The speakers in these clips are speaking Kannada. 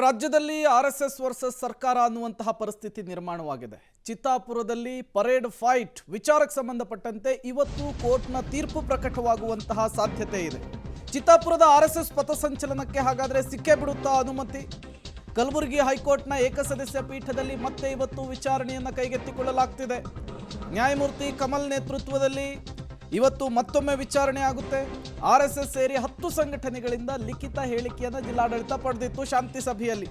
ರಾಜ್ಯದಲ್ಲಿ ಆರ್ಎಸ್ಎಸ್ ವರ್ಸಸ್ ಸರ್ಕಾರ ಅನ್ನುವಂತಹ ಪರಿಸ್ಥಿತಿ ನಿರ್ಮಾಣವಾಗಿದೆ. ಚಿತ್ತಾಪುರದಲ್ಲಿ ಪರೇಡ್ ಫೈಟ್ ವಿಚಾರಕ್ಕೆ ಸಂಬಂಧಪಟ್ಟಂತೆ ಇವತ್ತು ಕೋರ್ಟ್ನ ತೀರ್ಪು ಪ್ರಕಟವಾಗುವಂತಹ ಸಾಧ್ಯತೆ ಇದೆ. ಚಿತ್ತಾಪುರದ ಆರ್ಎಸ್ಎಸ್ ಪಥಸಂಚಲನಕ್ಕೆ ಹಾಗಾದ್ರೆ ಸಿಕ್ಕೇ ಬಿಡುತ್ತಾ ಅನುಮತಿ? ಕಲಬುರಗಿ ಹೈಕೋರ್ಟ್ನ ಏಕಸದಸ್ಯ ಪೀಠದಲ್ಲಿ ಮತ್ತೆ ಇವತ್ತು ವಿಚಾರಣೆಯನ್ನು ಕೈಗೆತ್ತಿಕೊಳ್ಳಲಾಗ್ತಿದೆ. ನ್ಯಾಯಮೂರ್ತಿ ಕಮಲ್ ನೇತೃತ್ವದಲ್ಲಿ ಇವತ್ತು ಮತ್ತೊಮ್ಮೆ ವಿಚಾರಣೆ ಆಗುತ್ತೆ. ಆರ್ಎಸ್ಎಸ್ ಸೇರಿ 10 ಸಂಘಟನೆಗಳಿಂದ ಲಿಖಿತ ಹೇಳಿಕೆಯನ್ನು ಜಿಲ್ಲಾಡಳಿತ ಪಡೆದಿತ್ತು ಶಾಂತಿ ಸಭೆಯಲ್ಲಿ.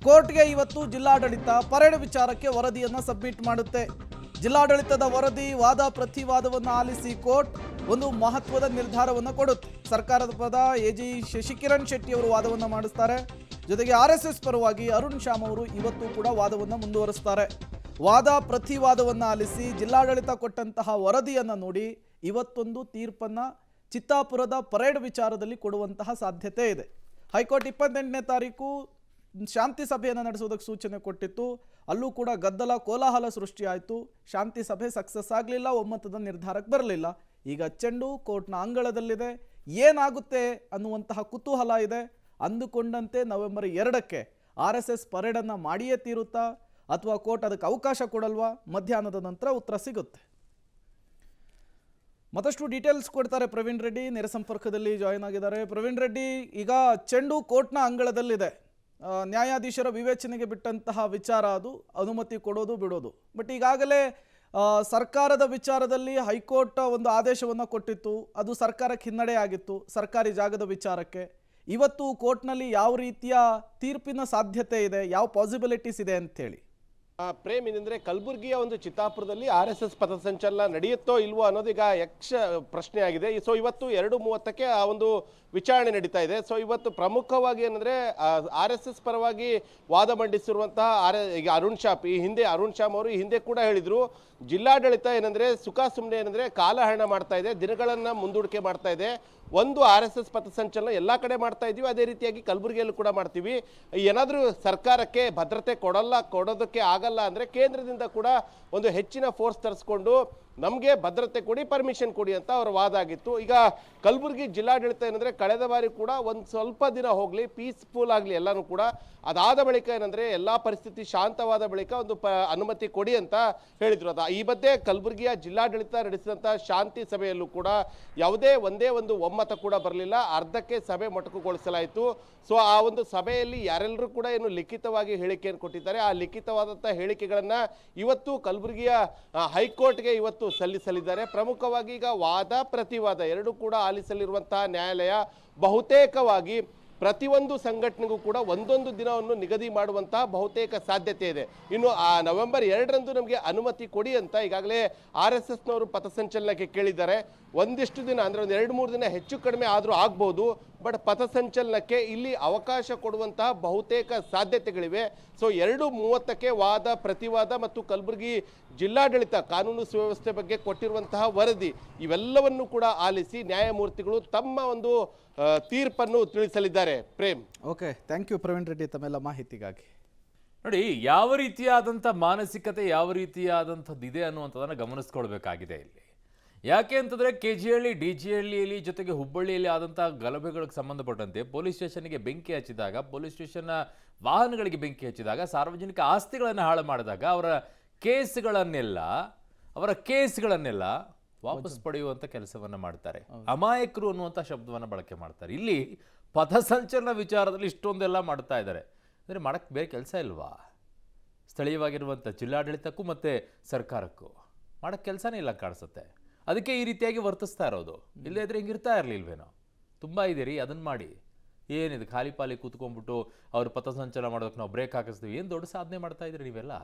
ಕೋರ್ಟ್ಗೆ ಇವತ್ತು ಜಿಲ್ಲಾಡಳಿತ ಪರೇಡ್ ವಿಚಾರಕ್ಕೆ ವರದಿಯನ್ನು ಸಬ್ಮಿಟ್ ಮಾಡುತ್ತೆ. ಜಿಲ್ಲಾಡಳಿತದ ವರದಿ ವಾದ ಪ್ರತಿವಾದವನ್ನು ಆಲಿಸಿ ಕೋರ್ಟ್ ಒಂದು ಮಹತ್ವದ ನಿರ್ಧಾರವನ್ನು ಕೊಡುತ್ತೆ. ಸರ್ಕಾರದ ಪದ ಎಜಿ ಶಶಿಕಿರಣ್ ಶೆಟ್ಟಿ ಅವರು ವಾದವನ್ನು ಮಾಡಿಸ್ತಾರೆ. ಜೊತೆಗೆ ಆರ್ಎಸ್ಎಸ್ ಪರವಾಗಿ ಅರುಣ್ ಶ್ಯಾಮ್ ಅವರು ಇವತ್ತು ಕೂಡ ವಾದವನ್ನು ಮುಂದುವರಿಸ್ತಾರೆ. ವಾದ ಪ್ರತಿವಾದವನ್ನು ಆಲಿಸಿ ಜಿಲ್ಲಾಡಳಿತ ಕೊಟ್ಟಂತಹ ವರದಿಯನ್ನು ನೋಡಿ ಇವತ್ತೊಂದು ತೀರ್ಪನ್ನು ಚಿತ್ತಾಪುರದ ಪರೇಡ್ ವಿಚಾರದಲ್ಲಿ ಕೊಡುವಂತಹ ಸಾಧ್ಯತೆ ಇದೆ. ಹೈಕೋರ್ಟ್ 28ನೇ ತಾರೀಕು ಶಾಂತಿ ಸಭೆಯನ್ನು ನಡೆಸುವುದಕ್ಕೆ ಸೂಚನೆ ಕೊಟ್ಟಿತ್ತು. ಅಲ್ಲೂ ಕೂಡ ಗದ್ದಲ ಕೋಲಾಹಲ ಸೃಷ್ಟಿಯಾಯಿತು. ಶಾಂತಿ ಸಭೆ ಸಕ್ಸಸ್ ಆಗಲಿಲ್ಲ, ಒಮ್ಮತದ ನಿರ್ಧಾರಕ್ಕೆ ಬರಲಿಲ್ಲ. ಈಗ ಚೆಂಡು ಕೋರ್ಟ್ನ ಅಂಗಳದಲ್ಲಿದೆ. ಏನಾಗುತ್ತೆ ಅನ್ನುವಂತಹ ಕುತೂಹಲ ಇದೆ. ಅಂದುಕೊಂಡಂತೆ ನವೆಂಬರ್ 2ಕ್ಕೆ ಆರ್ಎಸ್ಎಸ್ ಪರೇಡನ್ನು ಮಾಡಿಯೇ ತೀರುತ್ತಾ ಅಥವಾ ಕೋರ್ಟ್ ಅದಕ್ಕೆ ಅವಕಾಶ ಕೊಡಲ್ವಾ? ಮಧ್ಯಾಹ್ನದ ನಂತರ ಉತ್ತರ ಸಿಗುತ್ತೆ. ಮತ್ತಷ್ಟು ಡೀಟೇಲ್ಸ್ ಕೊಡ್ತಾರೆ ಪ್ರವೀಣ್ ರೆಡ್ಡಿ, ನೇರ ಸಂಪರ್ಕದಲ್ಲಿ ಜಾಯಿನ್ ಆಗಿದ್ದಾರೆ. ಪ್ರವೀಣ್ ರೆಡ್ಡಿ, ಈಗ ಚೆಂಡು ಕೋರ್ಟ್ನ ಅಂಗಳದಲ್ಲಿದೆ. ನ್ಯಾಯಾಧೀಶರ ವಿವೇಚನೆಗೆ ಬಿಟ್ಟಂತಹ ವಿಚಾರ ಅದು, ಅನುಮತಿ ಕೊಡೋದು ಬಿಡೋದು. ಬಟ್ ಈಗಾಗಲೇ ಸರ್ಕಾರದ ವಿಚಾರದಲ್ಲಿ ಹೈಕೋರ್ಟ್ ಒಂದು ಆದೇಶವನ್ನು ಕೊಟ್ಟಿತ್ತು. ಅದು ಸರ್ಕಾರಕ್ಕೆ ಹಿನ್ನಡೆ ಆಗಿತ್ತು ಸರ್ಕಾರಿ ಜಾಗದ ವಿಚಾರಕ್ಕೆ. ಇವತ್ತು ಕೋರ್ಟ್ನಲ್ಲಿ ಯಾವ ರೀತಿಯ ತೀರ್ಪಿನ ಸಾಧ್ಯತೆ ಇದೆ, ಯಾವ ಪಾಸಿಬಿಲಿಟೀಸ್ ಇದೆ ಅಂತೇಳಿ? ಪ್ರೇಮ್, ಏನಂದ್ರೆ ಕಲಬುರಗಿಯ ಒಂದು ಚಿತ್ತಾಪುರದಲ್ಲಿ RSS ಪಥಸಂಚಲನ ನಡೆಯುತ್ತೋ ಇಲ್ವೋ ಅನ್ನೋದೀಗ ಪ್ರಶ್ನೆ ಆಗಿದೆ. ಸೊ ಇವತ್ತು 2:30ಕ್ಕೆ ಆ ಒಂದು ವಿಚಾರಣೆ ನಡೀತಾ ಇದೆ. ಸೊ ಇವತ್ತು ಪ್ರಮುಖವಾಗಿ ಏನಂದ್ರೆ RSS ಪರವಾಗಿ ವಾದ ಮಂಡಿಸಿರುವಂತಹ ಈಗ ಅರುಣ್ ಶ್ಯಾಮ್ ಅವರು ಈ ಹಿಂದೆ ಕೂಡ ಹೇಳಿದ್ರು, ಜಿಲ್ಲಾಡಳಿತ ಏನಂದ್ರೆ ಸುಮ್ಮನೆ ಏನಂದ್ರೆ ಕಾಲಹರಣ ಮಾಡ್ತಾ ಇದೆ, ದಿನಗಳನ್ನ ಮುಂದೂಡಿಕೆ ಮಾಡ್ತಾ ಇದೆ. ಒಂದು RSS ಪಥಸಂಚಲನ ಎಲ್ಲ ಕಡೆ ಮಾಡ್ತಾ ಇದೀವಿ, ಅದೇ ರೀತಿಯಾಗಿ ಕಲಬುರಗಿಯಲ್ಲೂ ಕೂಡ ಮಾಡ್ತೀವಿ. ಏನಾದರೂ ಸರ್ಕಾರಕ್ಕೆ ಭದ್ರತೆ ಕೊಡೋದಕ್ಕೆ ಆಗಲ್ಲ ಅಂದ್ರೆ ಕೇಂದ್ರದಿಂದ ಕೂಡ ಒಂದು ಹೆಚ್ಚಿನ ಫೋರ್ಸ್ ತರಿಸ್ಕೊಂಡು ನಮಗೆ ಭದ್ರತೆ ಕೊಡಿ, ಪರ್ಮಿಷನ್ ಕೊಡಿ ಅಂತ ಅವರ ವಾದ ಆಗಿತ್ತು. ಈಗ ಕಲಬುರಗಿ ಜಿಲ್ಲಾಡಳಿತ ಏನಂದ್ರೆ ಕಳೆದ ಬಾರಿ ಕೂಡ ಒಂದು ಸ್ವಲ್ಪ ದಿನ ಹೋಗ್ಲಿ, ಪೀಸ್ಫುಲ್ ಆಗಲಿ ಎಲ್ಲನೂ ಕೂಡ, ಅದಾದ ಬಳಿಕ ಏನಂದ್ರೆ ಎಲ್ಲಾ ಪರಿಸ್ಥಿತಿ ಶಾಂತವಾದ ಬಳಿಕ ಒಂದು ಅನುಮತಿ ಕೊಡಿ ಅಂತ ಹೇಳಿದ್ರು. ಈ ಮಧ್ಯೆ ಕಲಬುರಗಿಯ ಜಿಲ್ಲಾಡಳಿತ ನಡೆಸಿದಂತಹ ಶಾಂತಿ ಸಭೆಯಲ್ಲೂ ಕೂಡ ಯಾವುದೇ ಒಂದೇ ಒಂದು ಒಮ್ಮತ ಕೂಡ ಬರಲಿಲ್ಲ. ಅರ್ಧಕ್ಕೆ ಸಭೆ ಮೊಟಕುಗೊಳಿಸಲಾಯಿತು. ಸೊ ಆ ಒಂದು ಸಭೆಯಲ್ಲಿ ಯಾರೆಲ್ಲರೂ ಕೂಡ ಏನು ಲಿಖಿತವಾಗಿ ಹೇಳಿಕೆಯನ್ನು ಕೊಟ್ಟಿದ್ದಾರೆ, ಆ ಲಿಖಿತವಾದಂತಹ ಹೇಳಿಕೆಗಳನ್ನ ಇವತ್ತು ಕಲಬುರಗಿಯ ಹೈಕೋರ್ಟ್ಗೆ ಇವತ್ತು ಸಲ್ಲಿಸಲಿದ್ದಾರೆ. ಪ್ರಮುಖವಾಗಿ ಈಗ ವಾದ ಪ್ರತಿವಾದ ಎರಡೂ ಕೂಡ ಆಲಿಸಲಿರುವಂತಹ ನ್ಯಾಯಾಲಯ ಬಹುತೇಕವಾಗಿ ಪ್ರತಿಯೊಂದು ಸಂಘಟನೆಗೂ ಕೂಡ ಒಂದೊಂದು ದಿನವನ್ನು ನಿಗದಿ ಮಾಡುವಂತಹ ಬಹುತೇಕ ಸಾಧ್ಯತೆ ಇದೆ. ಇನ್ನು ಆ ನವೆಂಬರ್ 2ರಂದು ನಮಗೆ ಅನುಮತಿ ಕೊಡಿ ಅಂತ ಈಗಾಗಲೇ RSSನವರು ಪಥಸಂಚಲನಕ್ಕೆ ಕೇಳಿದ್ದಾರೆ. ಒಂದಿಷ್ಟು ದಿನ ಅಂದ್ರೆ ಒಂದು 2-3 ದಿನ ಹೆಚ್ಚು ಕಡಿಮೆ ಆದರೂ ಆಗ್ಬೋದು, ಬಟ್ ಪಥಸಂಚಲನಕ್ಕೆ ಇಲ್ಲಿ ಅವಕಾಶ ಕೊಡುವಂತಹ ಬಹುತೇಕ ಸಾಧ್ಯತೆಗಳಿವೆ. ಸೊ 2:30ಕ್ಕೆ ವಾದ ಪ್ರತಿವಾದ ಮತ್ತು ಕಲಬುರಗಿ ಜಿಲ್ಲಾಡಳಿತ ಕಾನೂನು ಸುವ್ಯವಸ್ಥೆ ಬಗ್ಗೆ ಕೊಟ್ಟಿರುವಂತಹ ವರದಿ ಇವೆಲ್ಲವನ್ನು ಕೂಡ ಆಲಿಸಿ ನ್ಯಾಯಮೂರ್ತಿಗಳು ತಮ್ಮ ಒಂದು ತೀರ್ಪನ್ನು ತಿಳಿಸಲಿದ್ದಾರೆ. Prem, okay, thank you Praveen Reddy ತಮ್ಮೆಲ್ಲ ಮಾಹಿತಿಗಾಗಿ. ನೋಡಿ, ಯಾವ ರೀತಿಯಾದಂಥ ಮಾನಸಿಕತೆ ಯಾವ ರೀತಿಯಾದಂಥದ್ದಿದೆ ಅನ್ನುವಂಥದ್ದನ್ನು ಗಮನಿಸ್ಕೊಳ್ಬೇಕಾಗಿದೆ ಇಲ್ಲಿ. ಯಾಕೆ ಅಂತಂದರೆ KGಹಳ್ಳಿ DGಹಳ್ಳಿಯಲ್ಲಿ ಜೊತೆಗೆ ಹುಬ್ಬಳ್ಳಿಯಲ್ಲಿ ಆದಂಥ ಗಲಭೆಗಳಿಗೆ ಸಂಬಂಧಪಟ್ಟಂತೆ ಪೊಲೀಸ್ ಸ್ಟೇಷನ್ಗೆ ಬೆಂಕಿ ಹಚ್ಚಿದಾಗ, ಪೊಲೀಸ್ ಸ್ಟೇಷನ್ನ ವಾಹನಗಳಿಗೆ ಬೆಂಕಿ ಹಚ್ಚಿದಾಗ, ಸಾರ್ವಜನಿಕ ಆಸ್ತಿಗಳನ್ನು ಹಾಳು ಮಾಡಿದಾಗ ಅವರ ಕೇಸ್ಗಳನ್ನೆಲ್ಲ ವಾಪಸ್ ಪಡೆಯುವಂಥ ಕೆಲಸವನ್ನು ಮಾಡ್ತಾರೆ. ಅಮಾಯಕರು ಅನ್ನುವಂಥ ಶಬ್ದವನ್ನು ಬಳಕೆ ಮಾಡ್ತಾರೆ. ಇಲ್ಲಿ ಪಥಸಂಚಲನ ವಿಚಾರದಲ್ಲಿ ಇಷ್ಟೊಂದೆಲ್ಲ ಮಾಡ್ತಾ ಇದ್ದಾರೆ ಅಂದರೆ ಮಾಡೋಕ್ಕೆ ಬೇರೆ ಕೆಲಸ ಇಲ್ವಾ? ಸ್ಥಳೀಯವಾಗಿರುವಂಥ ಜಿಲ್ಲಾಡಳಿತಕ್ಕೂ ಮತ್ತು ಸರ್ಕಾರಕ್ಕೂ ಮಾಡೋಕ್ಕೆ ಕೆಲಸನೇ ಇಲ್ಲ ಕಾಣಿಸುತ್ತೆ. ಅದಕ್ಕೆ ಈ ರೀತಿಯಾಗಿ ವರ್ತಿಸ್ತಾ ಇರೋದು. ಇಲ್ಲದೇ ಇದ್ರೆ ಹಿಂಗಿರ್ತಾ ಇರಲಿಲ್ವೇನೋ? ತುಂಬ ಇದೀರಿ, ಅದನ್ನು ಮಾಡಿ. ಏನಿದೆ ಖಾಲಿ ಪಾಲಿ ಕೂತ್ಕೊಂಡ್ಬಿಟ್ಟು ಅವ್ರು ಪಥಸಂಚಲನ ಮಾಡೋದಕ್ಕೆ ನಾವು ಬ್ರೇಕ್ ಹಾಕಿಸ್ತೀವಿ, ಏನು ದೊಡ್ಡ ಸಾಧನೆ ಮಾಡ್ತಾ ಇದ್ರಿ ನೀವೆಲ್ಲ?